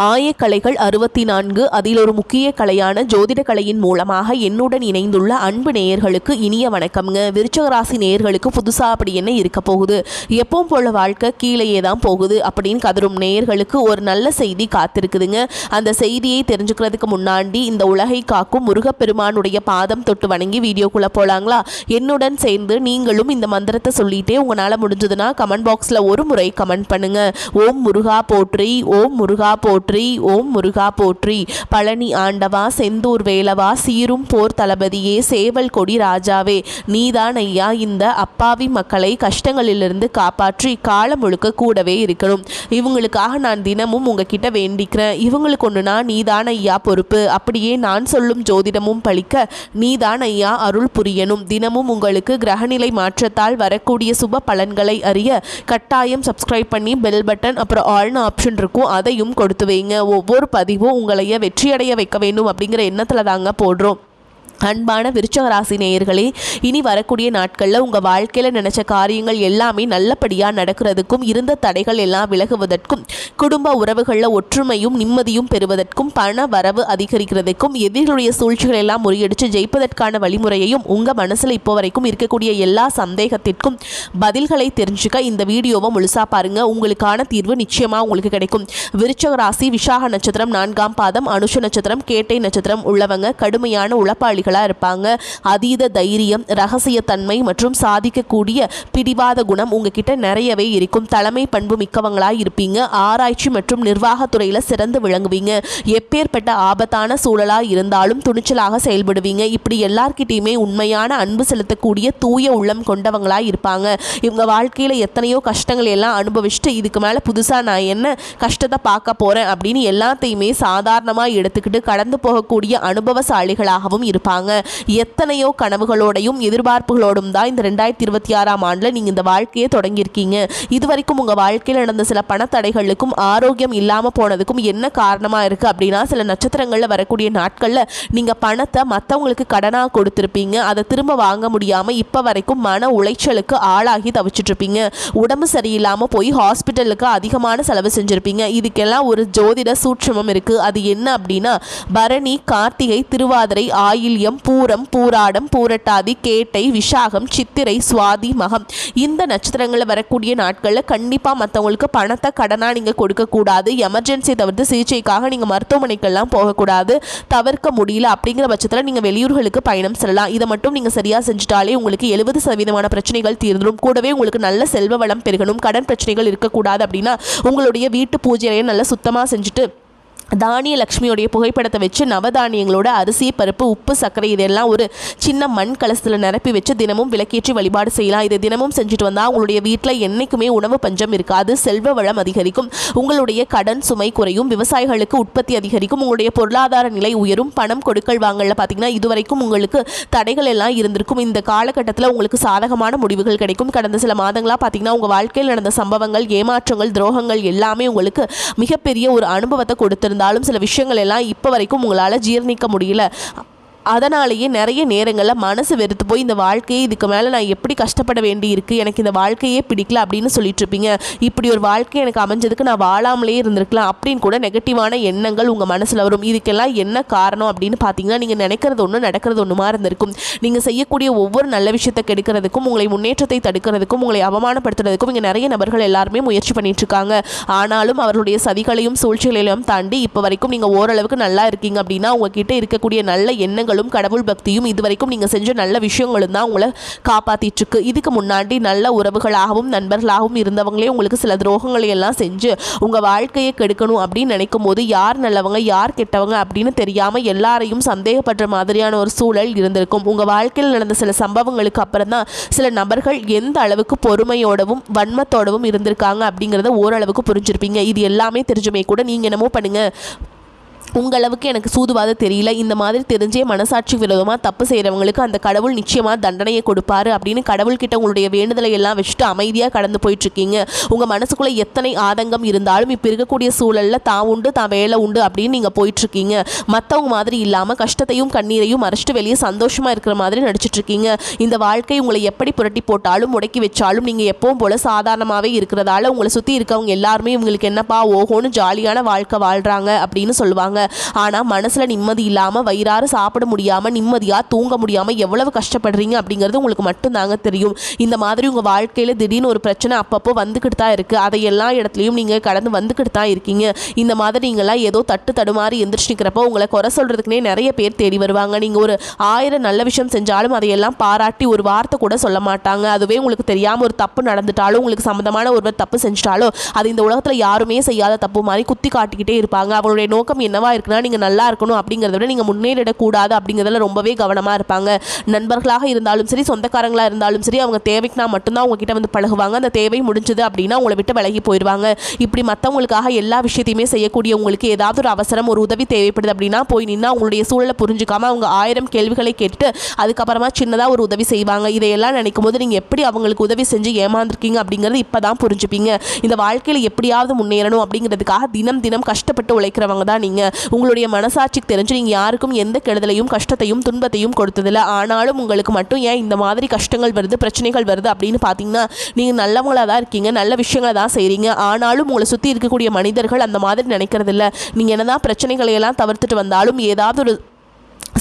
ஆயக்கலைகள் 64 அதில் ஒரு முக்கிய கலையான ஜோதிட கலையின் மூலமாக என்னுடன் இணைந்துள்ள அன்பு நேயர்களுக்கு இனிய வணக்கம்ங்க. விருச்சிக ராசி நேயர்களுக்கு புதுசாக அப்படி என்ன இருக்க போகுது, எப்பவும் போல வாழ்க்கை கீழேயே தான் போகுது அப்படின்னு கதரும் நேயர்களுக்கு ஒரு நல்ல செய்தி காத்திருக்குதுங்க. அந்த செய்தியை தெரிஞ்சுக்கிறதுக்கு முன்னாடி இந்த உலகை காக்கும் முருகப்பெருமானுடைய பாதம் தொட்டு வணங்கி வீடியோக்குள்ளே போகலாங்களா? என்னுடன் சேர்ந்து நீங்களும் இந்த மந்திரத்தை சொல்லிட்டே உங்களால் முடிஞ்சதுன்னா கமெண்ட் பாக்ஸில் ஒரு முறை கமெண்ட் பண்ணுங்க. ஓம் முருகா போற்றி, ஓம் முருகா போற்றி, ஓம் முருகா போற்றி. பழனி ஆண்டவா, செந்தூர் வேலவா, சீரும் போர் தளபதியே, சேவல் கொடி ராஜாவே, நீதான் ஐயா இந்த அப்பாவி மக்களை கஷ்டங்களிலிருந்து காப்பாற்றி காலம் முழுக்க கூடவே இருக்கணும். இவங்களுக்காக நான் தினமும் உங்ககிட்ட வேண்டிக்கிறேன். இவங்களுக்கு ஒன்றுனா நீதான் ஐயா பொறுப்பு. அப்படியே நான் சொல்லும் ஜோதிடமும் பழிக்க நீதான் ஐயா அருள் புரியணும். தினமும் உங்களுக்கு கிரகநிலை மாற்றத்தால் வரக்கூடிய சுப பலன்களை அறிய கட்டாயம் சப்ஸ்கிரைப் பண்ணி பெல் பட்டன் அப்புறம் ஆல்னு ஆப்ஷன் இருக்கும், அதையும் கொடுத்து வைங்க. ஒவ்வொரு பதிவும் உங்களைய வெற்றியடைய வைக்க வேண்டும் அப்படிங்கிற எண்ணத்தில் தாங்க போடுறோம். அன்பான விருச்சிக ராசி நேயர்களே, இனி வரக்கூடிய நாட்களில் உங்கள் வாழ்க்கையில் நினச்ச காரியங்கள் எல்லாமே நல்லபடியாக நடக்கிறதுக்கும், இருந்த தடைகள் எல்லாம் விலகுவதற்கும், குடும்ப உறவுகளில் ஒற்றுமையும் நிம்மதியும் பெறுவதற்கும், பண வரவு அதிகரிக்கிறதுக்கும், எதிர்களுடைய சூழ்ச்சிகள் எல்லாம் முறியடித்து ஜெயிப்பதற்கான வழிமுறையையும் உங்கள் மனசில் இப்போ வரைக்கும் இருக்கக்கூடிய எல்லா சந்தேகத்திற்கும் பதில்களை தெரிஞ்சுக்க இந்த வீடியோவை முழுசாக பாருங்கள். உங்களுக்கான தீர்வு நிச்சயமாக உங்களுக்கு கிடைக்கும். விருச்சிக ராசி விசாக நட்சத்திரம் 4ஆம் பாதம், அனுஷ நட்சத்திரம், கேட்டை நட்சத்திரம் உள்ளவங்க கடுமையான உளப்பாளி இருப்பாங்க. அதீத தைரியம், ரகசிய தன்மை மற்றும் சாதிக்கக்கூடிய பிடிவாத குணம் உங்ககிட்ட நிறையவே இருக்கும். தலைமை பண்பு மிக்கவங்களாய் இருப்பீங்க. ஆராய்ச்சி மற்றும் நிர்வாகத்துறையில சிறந்து விளங்குவீங்க. எப்பேற்பட்ட ஆபத்தான சூழலா இருந்தாலும் துணிச்சலாக செயல்படுவீங்க. இப்படி எல்லார்கிட்டையுமே உண்மையான அன்பு செலுத்தக்கூடிய தூய உள்ளம் கொண்டவங்களாய் இருப்பாங்க. இவங்க வாழ்க்கையில எத்தனையோ கஷ்டங்கள் எல்லாம் அனுபவிச்சுட்டு இதுக்கு மேல புதுசா நான் என்ன கஷ்டத்தை பார்க்க போறேன் அப்படின்னு எல்லாத்தையுமே சாதாரணமா எடுத்துக்கிட்டு கடந்து போகக்கூடிய அனுபவசாலிகளாகவும் இருப்பாங்க. எத்தனையோ கனவுகளோடையும் எதிர்பார்ப்புகளோடும் தான் இந்த 2026ஆம் ஆண்டுல நீங்க இந்த வாழ்க்கையை தொடங்கியிருக்கீங்க. இதுவரைக்கும் உங்க வாழ்க்கையில் நடந்த சில பணத்தடைகளுக்கும் ஆரோக்கியம் இல்லாம போனதுக்கும் என்ன காரணமா இருக்கு அப்படின்னா, சில நட்சத்திரங்கள்ல வரக்கூடிய நாட்கள்ல நீங்க பணத்தை மற்றவங்களுக்கு கடனா கொடுத்திருப்பீங்க. அதை திரும்ப வாங்க முடியாம இப்ப வரைக்கும் மன உளைச்சலுக்கு ஆளாகி தவிச்சிட்டு இருப்பீங்க. உடம்பு சரியில்லாம போய் ஹாஸ்பிட்டலுக்கு அதிகமான செலவு செஞ்சிருப்பீங்க. இதுக்கெல்லாம் ஒரு ஜோதிட சூட்சமம் இருக்கு. அது என்ன அப்படின்னா, பரணி, கார்த்திகை, திருவாதிரை, ஆயில்யம், பூரம், பூராடம், பூரட்டாதி, கேட்டை, விஷாகம், சித்திரை, சுவாதி, மகம் இந்த நட்சத்திரங்களில் வரக்கூடிய நாட்களில் கண்டிப்பாக மற்றவங்களுக்கு பணத்தை கடனாக நீங்கள் கொடுக்கக்கூடாது. எமர்ஜென்சி தவிர்த்து சிகிச்சைக்காக நீங்கள் மருத்துவமனைக்கெல்லாம் போகக்கூடாது. தவிர்க்க முடியல அப்படிங்கிற பட்சத்தில் நீங்கள் வெளியூர்களுக்கு பயணம் செல்லலாம். இதை மட்டும் நீங்கள் சரியாக செஞ்சுட்டாலே உங்களுக்கு 70% பிரச்சனைகள் தீர்ந்துடும். கூடவே உங்களுக்கு நல்ல செல்வ வளம் பெருகணும். கடன் பிரச்சனைகள் இருக்கக்கூடாது அப்படின்னா உங்களுடைய வீட்டு பூஜையை நல்லா சுத்தமாக செஞ்சுட்டு தானிய லக்ஷ்மியோடைய புகைப்படத்தை வச்சு நவதானியங்களோட அரிசி, பருப்பு, உப்பு, சர்க்கரை இதெல்லாம் ஒரு சின்ன மண் கலசத்தில் நிரப்பி வச்சு தினமும் விளக்கேற்றி வழிபாடு செய்யலாம். இதை தினமும் செஞ்சுட்டு வந்தால் உங்களுடைய வீட்டில் என்றைக்குமே உணவு பஞ்சம் இருக்காது. செல்வ வளம் அதிகரிக்கும். உங்களுடைய கடன் சுமை குறையும். விவசாயிகளுக்கு உற்பத்தி அதிகரிக்கும். உங்களுடைய பொருளாதார நிலை உயரும். பணம் கொடுக்கல் வாங்கல பார்த்தீங்கன்னா இதுவரைக்கும் உங்களுக்கு தடைகள் எல்லாம் இருந்திருக்கும். இந்த காலகட்டத்தில் உங்களுக்கு சாதகமான முடிவுகள் கிடைக்கும். கடந்த சில மாதங்களாக பார்த்தீங்கன்னா உங்கள் வாழ்க்கையில் நடந்த சம்பவங்கள், ஏமாற்றங்கள், துரோகங்கள் எல்லாமே உங்களுக்கு மிகப்பெரிய ஒரு அனுபவத்தை கொடுத்திருந்தாலும் சில விஷயங்கள் எல்லாம் இப்போ வரைக்கும் உங்களால் ஜீர்ணிக்க முடியல. அதனாலேயே நிறைய நேரங்களில் மனசு வெறுத்து போய் இந்த வாழ்க்கையை இதுக்கு மேலே நான் எப்படி கஷ்டப்பட வேண்டி இருக்குது, எனக்கு இந்த வாழ்க்கையே பிடிக்கல அப்படின்னு சொல்லிட்டு இருப்பீங்க. இப்படி ஒரு வாழ்க்கை எனக்கு அமைஞ்சதுக்கு நான் வாழாமலே இருந்திருக்கலாம் அப்படின்னு கூட நெகட்டிவான எண்ணங்கள் உங்கள் மனசில் வரும். இதுக்கெல்லாம் என்ன காரணம் அப்படின்னு பார்த்தீங்கன்னா, நீங்கள் நினைக்கிறது ஒன்று நடக்கிறது ஒன்றுமா இருந்திருக்கும். நீங்கள் செய்யக்கூடிய ஒவ்வொரு நல்ல விஷயத்தை கெடுக்கிறதுக்கும், உங்களை முன்னேற்றத்தை தடுக்கிறதுக்கும், உங்களை அவமானப்படுத்துறதுக்கும் இங்கே நிறைய நபர்கள் எல்லாருமே முயற்சி பண்ணிட்டு இருக்காங்க. ஆனாலும் அவர்களுடைய சதிகளையும் சூழ்ச்சிகளையும் தாண்டி இப்போ வரைக்கும் நீங்கள் ஓரளவுக்கு நல்லா இருக்கீங்க அப்படின்னா உங்ககிட்ட இருக்கக்கூடிய நல்ல எண்ணங்கள், கடவுள் பக்தியும், இதுவரைக்கும் நீங்க செஞ்ச நல்ல விஷயங்களும் தான் உங்களை காப்பாத்திட்டு இருக்கு. இதுக்கு முன்னாடி நல்ல உறவுகளாகவும் நண்பர்களாகவும் இருந்தவங்களே உங்களுக்கு சில துரோகங்களை எல்லாம் செஞ்சு உங்க வாழ்க்கையை கெடுக்கணும் அப்படின்னு நினைக்கும் போது யார் நல்லவங்க யார் கெட்டவங்க அப்படின்னு தெரியாம எல்லாரையும் சந்தேகப்படுற மாதிரியான ஒரு சூழல் இருந்திருக்கும். உங்க வாழ்க்கையில் நடந்த சில சம்பவங்களுக்கு அப்புறம் தான் சில நபர்கள் எந்த அளவுக்கு பொறுமையோடவும் வன்மத்தோடவும் இருந்திருக்காங்க அப்படிங்கிறத ஓரளவுக்கு புரிஞ்சிருப்பீங்க. இது எல்லாமே தெரிஞ்சுமே கூட நீங்க என்னமோ பண்ணுங்க, உங்களவுக்கு எனக்கு சூதுவாத தெரியல, இந்த மாதிரி தெரிஞ்சே மனசாட்சி விரோதமாக தப்பு செய்கிறவங்களுக்கு அந்த கடவுள் நிச்சயமாக தண்டனையை கொடுப்பாரு அப்படின்னு கடவுள்கிட்ட உங்களுடைய வேண்டுதலை எல்லாம் வச்சுட்டு அமைதியாக கடந்து போயிட்டுருக்கீங்க. உங்கள் மனசுக்குள்ளே எத்தனை ஆதங்கம் இருந்தாலும் இப்போ இருக்கக்கூடிய சூழலில் தான் உண்டு தான் வேலை உண்டு அப்படின்னு நீங்கள் போயிட்டுருக்கீங்க. மற்றவங்க மாதிரி இல்லாமல் கஷ்டத்தையும் கண்ணீரையும் மறைச்சிட்டு வெளியே சந்தோஷமாக இருக்கிற மாதிரி நடிச்சிட்ருக்கீங்க. இந்த வாழ்க்கை உங்களை எப்படி புரட்டி போட்டாலும் முடக்கி வச்சாலும் நீங்கள் எப்பவும் போல் சாதாரணமாகவே இருக்கிறதால உங்களை சுற்றி இருக்கவங்க எல்லாருமே இவங்களுக்கு என்னப்பா ஓஹோன்னு ஜாலியான வாழ்க்கை வாழ்கிறாங்க அப்படின்னு சொல்லுவாங்க. ஆனால் மனசில் நிம்மதி இல்லாமல் வயிறார சாப்பிட முடியாமல் நிம்மதியாக தூங்க முடியாமல் எவ்வளவு கஷ்டப்படுறீங்க அப்படிங்கிறது உங்களுக்கு மட்டும்தாங்க தெரியும். இந்த மாதிரி உங்கள் வாழ்க்கையில் திடீர்னு ஒரு பிரச்சனை அப்பப்போ வந்துக்கிட்டு தான் இருக்குது. அதை எல்லா இடத்துலையும் நீங்கள் கடந்து வந்துக்கிட்டு தான் இருக்கீங்க. இந்த மாதிரி நீங்களாம் ஏதோ தட்டு தடுமாறி எந்திரிச்சு நிற்கிறப்போ உங்களை குறை சொல்கிறதுக்குனே நிறைய பேர் தேடி வருவாங்க. நீங்கள் ஒரு 1000 நல்ல விஷயம் செஞ்சாலும் அதையெல்லாம் பாராட்டி ஒரு வார்த்தை கூட சொல்ல மாட்டாங்க. அதுவே உங்களுக்கு தெரியாமல் ஒரு தப்பு நடந்துட்டாலும் உங்களுக்கு சம்மந்தமான ஒருவர் தப்பு செஞ்சிட்டாலோ அது இந்த உலகத்தில் யாருமே செய்யாத தப்பு மாதிரி குத்தி காட்டிக்கிட்டே இருப்பாங்க. அவங்களுடைய நோக்கம் என்னவா இருக்குன்னா நீங்கள் நல்லா இருக்கணும் அப்படிங்கிறத விட நீங்கள் முன்னேறிடக்கூடாது அப்படிங்கிறதுல ரொம்பவே கவனமாக இருப்பாங்க. நண்பர்களாக இருந்தாலும் சரி, சொந்தக்காரங்களாக இருந்தாலும் சரி, அவங்க தேவைக்குனா மட்டும்தான் உங்ககிட்ட வந்து பழகுவாங்க. அந்த தேவை முடிஞ்சது அப்படின்னா உங்களை விட்டு விலகி போயிடுவாங்க. இப்படி மற்றவங்களுக்காக எல்லா விஷயத்தையுமே செய்யக்கூடிய உங்களுக்கு ஏதாவது ஒரு அவசரம் ஒரு உதவி தேவைப்படுது அப்படின்னா போய் நின்னா உங்களுடைய சூழலை புரிஞ்சுக்காம அவங்க 1000 கேள்விகளை கேட்டுட்டு அதுக்கப்புறமா சின்னதாக ஒரு உதவி செய்வாங்க. இதையெல்லாம் நினைக்கும் போது நீங்கள் எப்படி அவங்களுக்கு உதவி செஞ்சு ஏமாந்துருக்கீங்க அப்படிங்கிறது இப்போ தான் புரிஞ்சுப்பீங்க. இந்த வாழ்க்கையில் எப்படியாவது முன்னேறணும் அப்படிங்கிறதுக்காக தினம் தினம் கஷ்டப்பட்டு உழைக்கிறவங்க தான் நீங்கள். உங்களுடைய மனசாட்சிக்கு தெரிஞ்சு நீங்கள் யாருக்கும் எந்த கெடுதலையும் கஷ்டத்தையும் துன்பத்தையும் கொடுத்ததில்லை. ஆனாலும் உங்களுக்கு மட்டும் ஏன் இந்த மாதிரி கஷ்டங்கள் வருது பிரச்சனைகள் வருது அப்படின்னு பார்த்தீங்கன்னா நீங்கள் நல்லவங்களாக தான் இருக்கீங்க, நல்ல விஷயங்களை தான் செய்கிறீங்க. ஆனாலும் உங்களை சுற்றி இருக்கக்கூடிய மனிதர்கள் அந்த மாதிரி நினைக்கிறதில்ல. நீங்கள் என்னதான் பிரச்சனைகளையெல்லாம் தவிர்த்துட்டு வந்தாலும் ஏதாவது ஒரு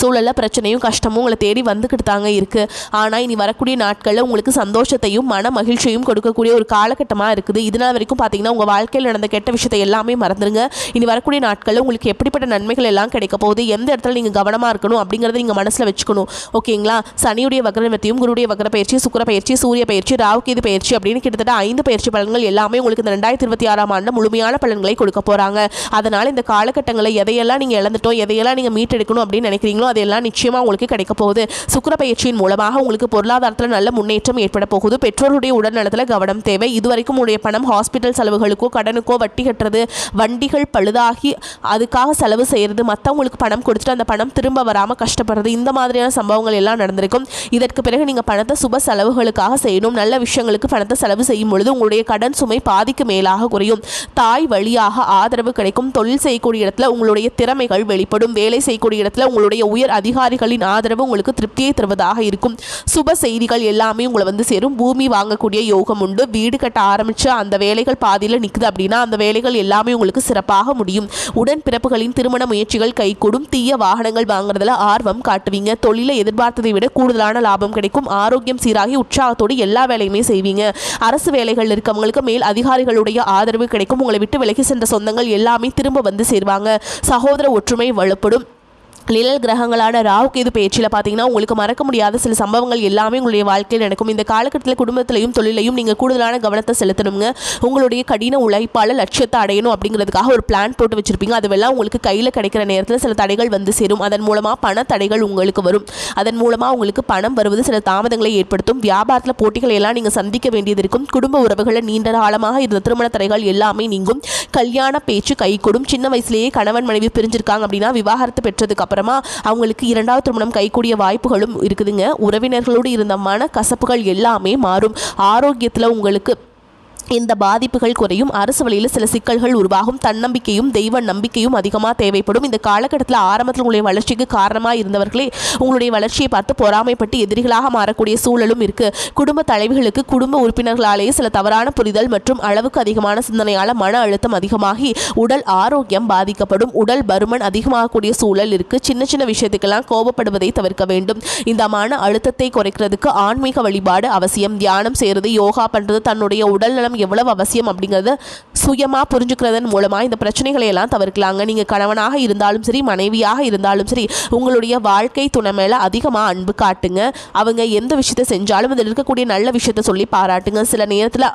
சூழலில் பிரச்சனையும் கஷ்டமும் உங்களை தேடி வந்துக்கிட்டு தாங்க இருக்குது. ஆனால் இனி வரக்கூடிய நாட்களில் உங்களுக்கு சந்தோஷத்தையும் மன மகிழ்ச்சியும் கொடுக்கக்கூடிய ஒரு காலகட்டமாக இருக்குது. இதனால் வரைக்கும் பார்த்தீங்கன்னா உங்கள் வாழ்க்கையில் நடந்த கெட்ட விஷயத்தை எல்லாமே மறந்துடுங்க. இனி வரக்கூடிய நாட்களில் உங்களுக்கு எப்படிப்பட்ட நன்மைகள் எல்லாம் கிடைக்க போகுது, எந்த இடத்துல நீங்கள் கவனமாக இருக்கணும் அப்படிங்கிறத நீங்கள் மனசில் வச்சுக்கணும். ஓகேங்களா? சனியுடைய வக்ரமத்தையும் குருடைய வக்ர பயிற்சி, சுக்கிர பயிற்சி, சூரிய பயிற்சி, ராகுகேது பயிற்சி அப்படின்னு கிட்டத்தட்ட 5 பயிற்சி பலன்கள் எல்லாமே உங்களுக்கு இந்த 2026ஆம் ஆண்டு முழுமையான பலன்களை கொடுக்க போகிறாங்க. அதனால் இந்த காலகட்டங்களில் எதையெல்லாம் நீங்கள் இழந்துட்டோம், எதையெல்லாம் நீங்கள் மீட்டெடுக்கணும் அப்படின்னு நினைக்கிறீங்களோ அதெல்லாம் நிச்சயமா உங்களுக்கு கிடைக்க போகுது. சுக்கிர பயிற்சியின் மூலமாக உங்களுக்கு பொருளாதாரத்தில் நல்ல முன்னேற்றம் ஏற்பட போகுது. பெற்றோருடைய உடல்நலத்தில் கவனம் தேவை. இதுவரைக்கும் உங்களுடைய பணம் ஹாஸ்பிட்டல் செலவுகளுக்கோ கடனுக்கோ வட்டி கட்டுறது, வண்டிகள் பழுதாகி அதுக்காக செலவு செய்கிறது, மற்றவங்களுக்கு பணம் கொடுத்துட்டு அந்த பணம் திரும்ப வராமல் கஷ்டப்படுறது, இந்த மாதிரியான சம்பவங்கள் எல்லாம் நடந்திருக்கும். இதற்கு பிறகு நீங்கள் பணத்தை சுப செலவுகளுக்காக செய்யணும். நல்ல விஷயங்களுக்கு பணத்தை செலவு செய்யும் பொழுது உங்களுடைய கடன் சுமை பாதிக்கு மேலாக குறையும். தாய் வழியாக ஆதரவு கிடைக்கும். தொழில் செய்யக்கூடிய இடத்துல உங்களுடைய திறமைகள் வெளிப்படும். வேலை செய்யக்கூடிய இடத்துல உங்களுடைய உயர் அதிகாரிகளின் ஆதரவு உங்களுக்கு திருப்தியை தருவதாக இருக்கும். சுப செய்திகள் எல்லாமே உங்களை வந்து சேரும். பூமி வாங்கக்கூடிய யோகம் உண்டு. வீடு கட்ட ஆரம்பிச்சு அந்த வேலைகள் பாதியில் நிற்குது அப்படின்னா அந்த வேலைகள் எல்லாமே உங்களுக்கு சிறப்பாக முடியும். உடன் பிறப்புகளின் திருமண முயற்சிகள் கைகூடும். தீய வாகனங்கள் வாங்குறதுல ஆர்வம் காட்டுவீங்க. தொழிலை எதிர்பார்த்ததை விட கூடுதலான லாபம் கிடைக்கும். ஆரோக்கியம் சீராகி உற்சாகத்தோடு எல்லா வேலையுமே செய்வீங்க. அரசு வேலைகள் இருக்கவங்களுக்கு மேல் அதிகாரிகளுடைய ஆதரவு கிடைக்கும். உங்களை விட்டு விலகி சென்ற சொந்தங்கள் எல்லாமே திரும்ப வந்து சேருவாங்க. சகோதர ஒற்றுமை வலுப்படும். நிழல் கிரகங்களான ராகுகேது பயிற்சியில் பார்த்தீங்கன்னா உங்களுக்கு மறக்க முடியாத சில சம்பவங்கள் எல்லாமே உங்களுடைய வாழ்க்கையில் நடக்கும். இந்த காலகட்டத்தில் குடும்பத்திலையும் தொழிலையும் நீங்கள் கூடுதலான கவனத்தை செலுத்தணுங்க. உங்களுடைய கடின உழைப்பால் லட்சியத்தை அடையணும் அப்படிங்கிறதுக்காக ஒரு பிளான் போட்டு வச்சுருப்பீங்க. அதுவெல்லாம் உங்களுக்கு கையில் கிடைக்கிற நேரத்தில் சில தடைகள் வந்து சேரும். அதன் மூலமாக பண தடைகள் உங்களுக்கு வரும். அதன் மூலமாக உங்களுக்கு பணம் வருவது சில தாமதங்களை ஏற்படுத்தும். வியாபாரத்தில் போட்டிகளை எல்லாம் நீங்கள் சந்திக்க வேண்டியது இருக்கும். குடும்ப உறவுகளில் நீண்ட காலமாக இருந்த திருமண தடைகள் எல்லாமே நீங்கும். கல்யாண பேச்சு கைகூடும். சின்ன வயசுலேயே கணவன் மனைவி பிரிஞ்சிருக்காங்க அப்படின்னா விவாகரத்து பெற்றதுக்கு அப்புறமா அவங்களுக்கு 2வது திருமணம் கைகூடிய வாய்ப்புகளும் இருக்குதுங்க. உறவினர்களோடு இருந்த மன கசப்புகள் எல்லாமே மாறும். ஆரோக்கியத்தில் உங்களுக்கு இந்த பாதிப்புகள் குறையும். அரசு வழியில் சில சிக்கல்கள் உருவாகும். தன்னம்பிக்கையும் தெய்வ நம்பிக்கையும் அதிகமாக தேவைப்படும். இந்த காலகட்டத்தில் ஆரம்பத்தில் உங்களுடைய வளர்ச்சிக்கு காரணமாக இருந்தவர்களே உங்களுடைய வளர்ச்சியை பார்த்து பொறாமைப்பட்டு எதிரிகளாக மாறக்கூடிய சூழலும் இருக்கு. குடும்ப தலைவிகளுக்கு குடும்ப உறுப்பினர்களாலேயே சில தவறான புரிதல் மற்றும் அளவுக்கு அதிகமான சிந்தனையால் மன அழுத்தம் அதிகமாகி உடல் ஆரோக்கியம் பாதிக்கப்படும். உடல் பருமன் அதிகமாகக்கூடிய சூழல் இருக்கு. சின்ன சின்ன விஷயத்துக்கெல்லாம் கோபப்படுவதை தவிர்க்க வேண்டும். இந்த மன அழுத்தத்தை குறைக்கிறதுக்கு ஆன்மீக வழிபாடு அவசியம். தியானம் செய்யறது, யோகா பண்றது, தன்னுடைய உடல் நலம் எவ்வளவு அவசியம் அப்படிங்கிறத சுயமாக புரிஞ்சுக்கிறதன் மூலமாக இந்த பிரச்சனைகளை எல்லாம் தவிர்க்கலாங்க. நீங்கள் கணவனாக இருந்தாலும் சரி, மனைவியாக இருந்தாலும் சரி, உங்களுடைய வாழ்க்கை துணை மேலே அதிகமாக அன்பு காட்டுங்க. அவங்க எந்த விஷயத்தை செஞ்சாலும் அதில் இருக்கக்கூடிய நல்ல விஷயத்தை சொல்லி பாராட்டுங்க. சில நேரத்தில்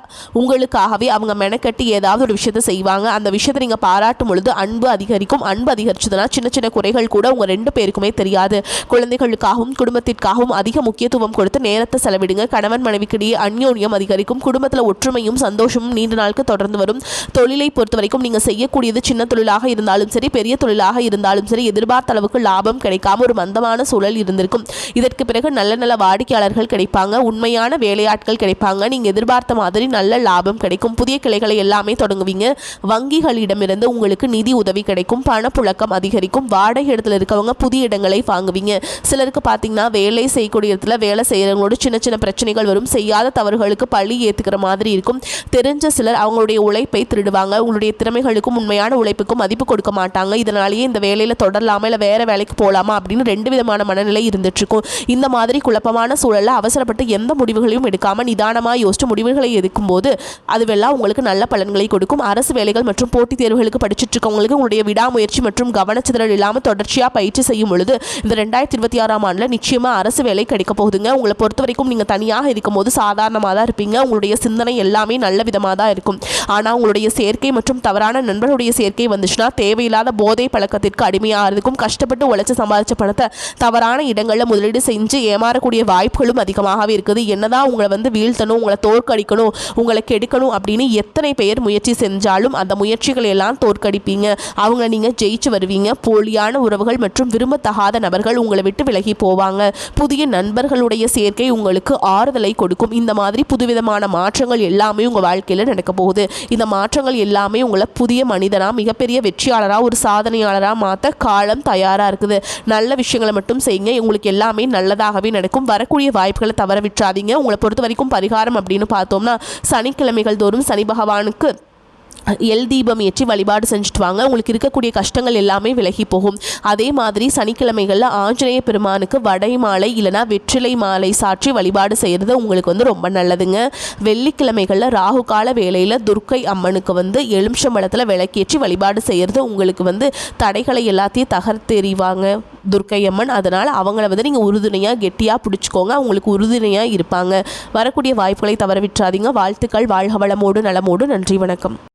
உங்களுக்காகவே அவங்க மெனக்கட்டி ஏதாவது ஒரு விஷயத்தை செய்வாங்க. அந்த விஷயத்தை நீங்கள் பாராட்டும் பொழுது அன்பு அதிகரிக்கும். அன்பு அதிகரிச்சதுன்னா சின்ன சின்ன குறைகள் கூட உங்கள் 2 பேருக்குமே தெரியாது. குழந்தைகளுக்காகவும் குடும்பத்திற்காகவும் அதிக முக்கியத்துவம் கொடுத்து நேரத்தை செலவிடுங்க. கணவன் மனைவிக்கிடையே அந்யோன்யம் அதிகரிக்கும். குடும்பத்தில் ஒற்றுமையும் சந்தோஷமும் நீண்ட நாளுக்கு தொடர்ந்து வரும். தொழிலை பொறுத்த வரைக்கும் நீங்கள் செய்யக்கூடியது சின்ன தொழிலாக இருந்தாலும் சரி, பெரிய தொழிலாக இருந்தாலும் சரி, எதிர்பார்த்த அளவுக்கு லாபம் கிடைக்காம ஒரு மந்தமான சூழல் இருந்திருக்கும். இதற்கு பிறகு நல்ல நல்ல வாடிக்கையாளர்கள் கிடைப்பாங்க, உண்மையான வேலையாட்கள் கிடைப்பாங்க, நீங்கள் எதிர்பார்த்த மாதிரி நல்ல லாபம் கிடைக்கும். புதிய கிளைகளை எல்லாமே தொடங்குவீங்க. வங்கிகளிடமிருந்து உங்களுக்கு நிதி உதவி கிடைக்கும், பணப்புழக்கம் அதிகரிக்கும். வாடகை இடத்துல இருக்கவங்க புதிய இடங்களை வாங்குவீங்க. சிலருக்கு பார்த்தீங்கன்னா வேலை செய்யக்கூடிய இடத்துல வேலை செய்கிறவங்களோட சின்ன சின்ன பிரச்சனைகள் வரும். செய்யாத தவறுகளுக்கு பழி ஏற்றுக்கிற மாதிரி இருக்கும். தெரிஞ்ச சிலர் அவங்களுடைய உழைப்பை திருடுவாங்க. உங்களுடைய திறமைகளுக்கும் உண்மையான உழைப்புக்கும் மதிப்பு கொடுக்க மாட்டாங்க. இதனாலேயே இந்த வேலையில் தொடரலாமா இல்லை வேறு வேலைக்கு போகலாமா அப்படின்னு 2 விதமான மனநிலை இருந்துட்டுருக்கும். இந்த மாதிரி குழப்பமான சூழலில் அவசரப்பட்டு எந்த முடிவுகளையும் எடுக்காமல் நிதானமாக யோசிச்சு முடிவுகளை எடுக்கும்போது அதுவெல்லாம் உங்களுக்கு நல்ல பலன்களை கொடுக்கும். அரசு வேலைகள் மற்றும் போட்டித் தேர்வுகளுக்கு படிச்சுட்டு இருக்கவங்களுக்கு உங்களுடைய விடாமுயற்சி மற்றும் கவனச்சிதறல் இல்லாமல் தொடர்ச்சியாக பயிற்சி செய்யும் பொழுது இந்த 2026ஆம் ஆண்டில் நிச்சயமாக அரசு வேலை கிடைக்க போகுதுங்க. உங்களை பொறுத்த வரைக்கும் நீங்கள் தனியாக இருக்கும்போது சாதாரணமாக தான் இருப்பீங்க. உங்களுடைய சிந்தனை எல்லாமே நல்ல விதமாக தான் இருக்கும். ஆனால் உங்களுடைய சேர்க்கை மற்றும் தவறான நண்பர்களுடைய சேர்க்கை வந்துச்சுன்னா தேவையில்லாத போதை பழக்கத்திற்கு அடிமையாகிறதுக்கும், கஷ்டப்பட்டு உழைச்சி சம்பாதிச்ச பணத்தை தவறான இடங்களில் முதலீடு செஞ்சு ஏமாறக்கூடிய வாய்ப்புகளும் அதிகமாகவே இருக்குது. என்னதான் உங்களை வீழ்த்தணும், உங்களை தோற்கடிக்கணும், உங்களை கெடுக்கணும் அப்படின்னு எத்தனை பேர் முயற்சி செஞ்சாலும் அந்த முயற்சிகளை எல்லாம் தோற்கடிப்பீங்க. அவங்கள நீங்கள் ஜெயிச்சு வருவீங்க. போலியான உறவுகள் மற்றும் விரும்பத்தகாத நபர்கள் உங்களை விட்டு விலகி போவாங்க. புதிய நண்பர்களுடைய சேர்க்கை உங்களுக்கு ஆறுதலை கொடுக்கும். இந்த மாதிரி புதுவிதமான மாற்றங்கள் எல்லாமே உங்கள் வாழ்க்கையில் நடக்க போகுது. இந்த மாற்றங்கள் எல்லாமே உங்களை புதிய மனிதனாக, மிகப்பெரிய வெற்றியாளராக, ஒரு சாதனையாளராக மாற்ற காலம் தயாராக இருக்குது. நல்ல விஷயங்களை மட்டும் செய்யுங்க. உங்களுக்கு எல்லாமே நல்லதாகவே நடக்கும். வரக்கூடிய வாய்ப்புகளை தவற விட்டுறாதீங்க. உங்களை பொறுத்த வரைக்கும் பரிகாரம் அப்படின்னு பார்த்தோம்னா சனிக்கிழமைகள் தோறும் சனி பகவானுக்கு எல் தீபம் ஏற்றி வழிபாடு செஞ்சுட்டு வாங்க. உங்களுக்கு இருக்கக்கூடிய கஷ்டங்கள் எல்லாமே விலகி போகும். அதே மாதிரி சனிக்கிழமைகளில் ஆஞ்சநேய பெருமானுக்கு வடை மாலை இல்லைனா வெற்றிலை மாலை சாற்றி வழிபாடு செய்கிறது உங்களுக்கு ரொம்ப நல்லதுங்க. வெள்ளிக்கிழமைகளில் ராகு கால வேளையில் துர்க்கை அம்மனுக்கு எலுமிச்சம்பழத்தில் விளக்கேற்றி வழிபாடு செய்கிறது உங்களுக்கு தடைகளை எல்லாத்தையும் தகர்த்தெறிவாங்க துர்க்கை அம்மன். அதனால் அவங்கள நீங்கள் உறுதுணையாக கெட்டியாக பிடிச்சிக்கோங்க. அவங்களுக்கு உறுதுணையாக இருப்பாங்க. வரக்கூடிய வாய்ப்புகளை தவற விட்டுறாதீங்க. வாழ்த்துக்கள். வாழ்க வளமோடு நலமோடு. நன்றி, வணக்கம்.